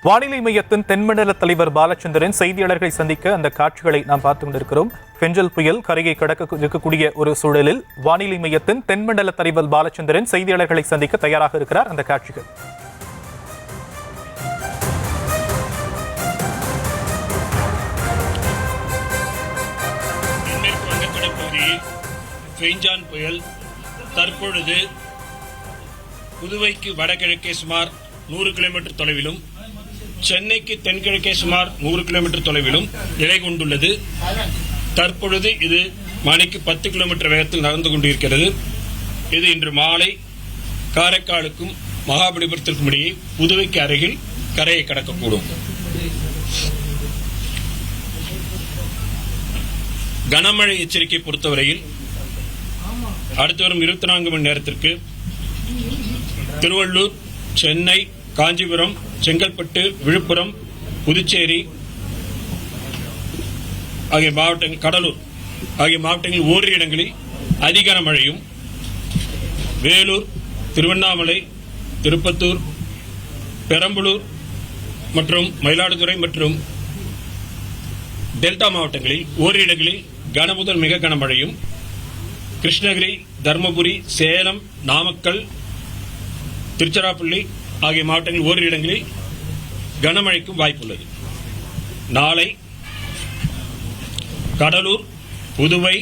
வானிலை மையத்தின் தென்மண்டல தலைவர் பாலச்சந்திரன் செய்தியாளர்களை சந்திக்க அந்த காட்சிகளை நாம் பார்த்துக் கொண்டிருக்கிறோம். பெஞ்சல் புயல் கரையை கடக்க இருக்கக்கூடிய ஒரு சூழலில் வானிலை மையத்தின் தென்மண்டல தலைவர் பாலச்சந்திரன் செய்தியாளர்களை சந்திக்க தயாராக இருக்கிறார். அந்த காட்சிகள் தென்மேற்கு வங்கக்கடல் பகுதியில் பெஞ்சான் புயல் தற்பொழுது புதுவைக்கு வடகிழக்கே சுமார் 100 கிலோமீட்டர் தொலைவிலும் சென்னைக்கு தென்கிழக்கே சுமார் 100 கிலோமீட்டர் தொலைவிலும் நிலை கொண்டுள்ளது. தற்பொழுது இது மணிக்கு 10 கிலோமீட்டர் வேகத்தில் நடந்து கொண்டிருக்கிறது. இது இன்று மாலை காரைக்காலுக்கும் மகாபலிபுரத்திற்கும் இடையே புதுவைக்கு அருகில் கரையை கடக்கக்கூடும். கனமழை எச்சரிக்கை பொறுத்தவரையில் அடுத்து வரும் 24 மணி நேரத்திற்கு திருவள்ளூர், சென்னை, காஞ்சிபுரம், செங்கல்பட்டு, விழுப்புரம், புதுச்சேரி ஆகிய மாவட்டங்கள், கடலூர் ஆகிய மாவட்டங்களில் ஓரிரு இடங்களில் அதிக மழையும், வேலூர், திருவண்ணாமலை, திருப்பத்தூர், பெரம்பலூர் மற்றும் மயிலாடுதுறை மற்றும் டெல்டா மாவட்டங்களில் ஓரிரு இடங்களில் கன முதல் மிக கனமழையும், கிருஷ்ணகிரி, தருமபுரி, சேலம், நாமக்கல், திருச்சிராப்பள்ளி ஆகிய மாவட்டங்களில் ஓரிரு இடங்களில் கனமழைக்கும் வாய்ப்புள்ளது. நாளை கடலூர், புதுவை,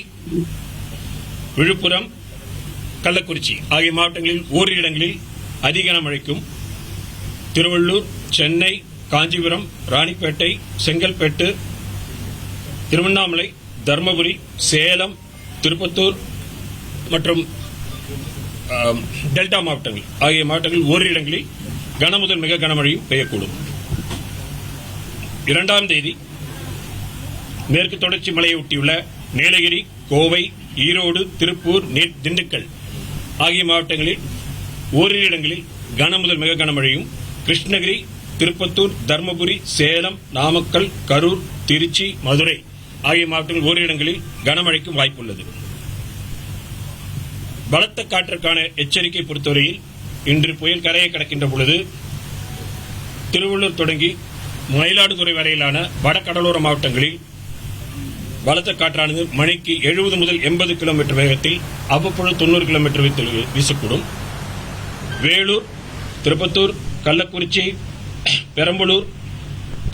விழுப்புரம், கள்ளக்குறிச்சி ஆகிய மாவட்டங்களில் ஓரிரு இடங்களில் அதிக கனமழைக்கும், திருவள்ளூர், சென்னை, காஞ்சிபுரம், ராணிப்பேட்டை, செங்கல்பட்டு, திருவண்ணாமலை, தருமபுரி, சேலம், திருப்பத்தூர் மற்றும் டெல்டா மாவட்டங்கள் ஆகிய மாவட்டங்களில் ஓரிரு இடங்களில் கன முதல் மிக கனமழையும் பெய்யக்கூடும். 2ஆம் தேதி மேற்கு தொடர்ச்சி மலையை ஒட்டியுள்ள நீலகிரி, கோவை, ஈரோடு, திருப்பூர், திண்டுக்கல் ஆகிய மாவட்டங்களில் ஓரிரு இடங்களில் கன முதல் மிக கனமழையும், கிருஷ்ணகிரி, திருப்பத்தூர், தருமபுரி, சேலம், நாமக்கல், கரூர், திருச்சி, மதுரை ஆகிய மாவட்டங்களில் ஓரிரு இடங்களில் கனமழைக்கும் வாய்ப்புள்ளது. பலத்த காற்றுக்கான எச்சரிக்கை பொறுத்தவரையில் இன்று புயல் கரையை கடக்கின்ற பொழுது திருவள்ளூர் தொடங்கி மயிலாடுதுறை வரையிலான வடகடலோர மாவட்டங்களில் பலத்த காற்றானது மணிக்கு 70 முதல் 80 கிலோமீட்டர் வேகத்தில் அவ்வப்பொழுது 90 கிலோமீட்டர் வேகத்தில் வீசக்கூடும். வேலூர், திருப்பத்தூர், கள்ளக்குறிச்சி, பெரம்பலூர்,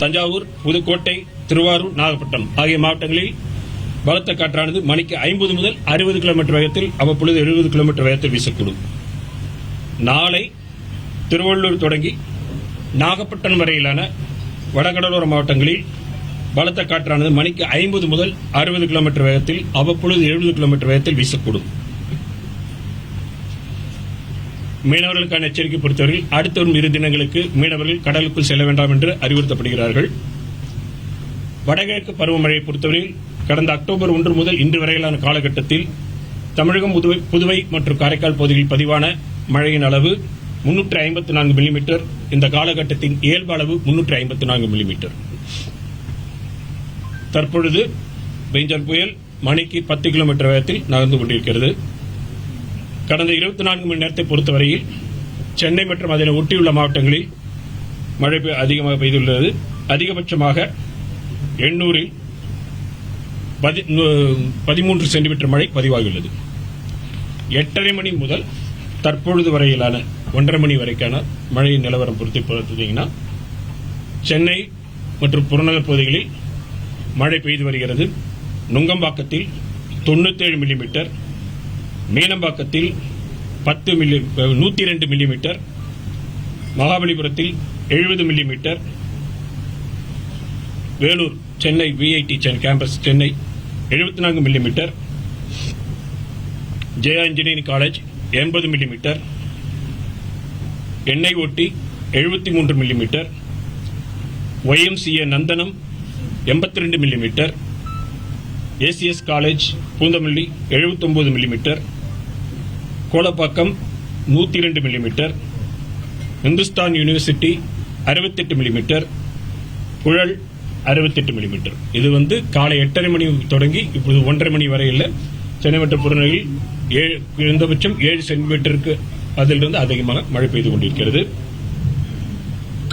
தஞ்சாவூர், புதுக்கோட்டை, திருவாரூர், நாகப்பட்டினம் ஆகிய மாவட்டங்களில் பலத்த காற்றானது மணிக்கு 50 முதல் 60 கிலோமீட்டர் வேகத்தில் அவ்வப்பொழுது 70 கிலோமீட்டர் வேகத்தில் வீசக்கூடும். நாளை திருவள்ளூர் தொடங்கி நாகப்பட்டினம் வரையிலான வடகடலோர மாவட்டங்களில் பலத்த காற்றானது மணிக்கு 50 முதல் 60 கிலோமீட்டர் வேகத்தில் அவ்வப்பொழுது 70 கிலோமீட்டர் வேகத்தில் வீசக்கூடும். மீனவர்களுக்கான எச்சரிக்கை பொறுத்தவரையில் அடுத்த வரும் 2 தினங்களுக்கு மீனவர்கள் கடலுக்குள் செல்ல வேண்டாம் என்று அறிவுறுத்தப்படுகிறார்கள். வடகிழக்கு பருவமழையை பொறுத்தவரையில் கடந்த அக்டோபர் 1 முதல் இன்று வரையிலான காலகட்டத்தில் தமிழகம், புதுவை மற்றும் காரைக்கால் பகுதிகளில் பதிவான மழையின் அளவு 354 மில்லிமீட்டர். இந்த காலகட்டத்தின் இயல்பு அளவு 354 மில்லிமீட்டர். தற்பொழுது பெஞ்சான் புயல் மணிக்கு 10 கிலோமீட்டர் வேகத்தில் நகர்ந்து கொண்டிருக்கிறது. கடந்த 24 மணி நேரத்தை பொறுத்தவரையில் சென்னை மற்றும் அதனை ஒட்டியுள்ள மாவட்டங்களில் மழை அதிகமாக பெய்துள்ளது. அதிகபட்சமாக எண்ணூரில் 13 சென்டிமீட்டர் மழை பதிவாகியுள்ளது. 8:30 மணி முதல் தற்பொழுது வரையிலான 1:30 மணி வரைக்கான மழையின் நிலவரம் பார்த்தீங்கன்னா சென்னை மற்றும் புறநகர் பகுதிகளில் மழை பெய்து வருகிறது. நுங்கம்பாக்கத்தில் 97 மில்லிமீட்டர், மீனம்பாக்கத்தில் 102 மில்லிமீட்டர், மகாபலிபுரத்தில் 70 millimetre, Vellore Chennai VIT campus Chennai 74 millimetre, Jaya engineering college 80 millimetre, எண்ணெய் ஓட்டி 73 millimetre, YMCA Nandanam 82 millimetre, ACS college Poonamallee 79 millimetre, Kolapakkam 102 millimetre, Hindustan university 68 millimetre, Puzhal 68 millimetre. இது காலை 8:30 மணி தொடங்கி இப்போது 1:30 மணி வரையில் சென்னை மற்றும் புறநகரில் குறைந்தபட்சம் 7 சென்டிமீட்டருக்கு அதிலிருந்து அதிகமாக மழை பெய்து கொண்டிருக்கிறது.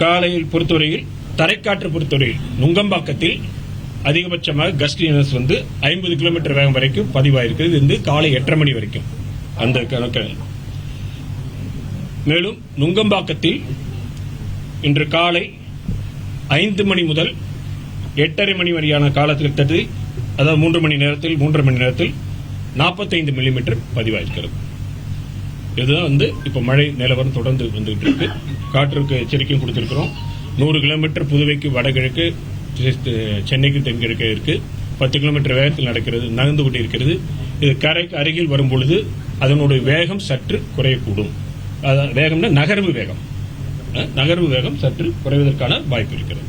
காலையில் பொறுத்தவரையில் தரைக்காற்று பொறுத்தவரையில் நுங்கம்பாக்கத்தில் அதிகபட்சமாக கஸ்டினஸ் 50 கிலோமீட்டர் வேகம் வரைக்கும் பதிவாயிருக்கிறது. இது காலை 8:30 மணி வரைக்கும் அந்த கணக்கு. மேலும் நுங்கம்பாக்கத்தில் இன்று காலை 5 மணி முதல் 8:30 மணி வரையான காலத்தில் அதாவது 3 மணி நேரத்தில் 45 மில்லிமீட்டர் பதிவாயிருக்கிறது. இதுதான் இப்ப மழை நிலவரம் தொடர்ந்து வந்துகிட்டு இருக்கு. காற்றுக்கு எச்சரிக்கையும் கொடுத்திருக்கிறோம். 100 கிலோமீட்டர் புதுவைக்கு வடகிழக்கு, சென்னைக்கு தென்கிழக்கு இருக்கு. 10 கிலோமீட்டர் வேகத்தில் நகர்ந்து கொண்டிருக்கிறது. இது கரைக்கு அருகில் வரும்பொழுது அதனுடைய வேகம் சற்று குறையக்கூடும். வேகம்னா நகர்வு வேகம் சற்று குறைவதற்கான வாய்ப்பு இருக்கிறது.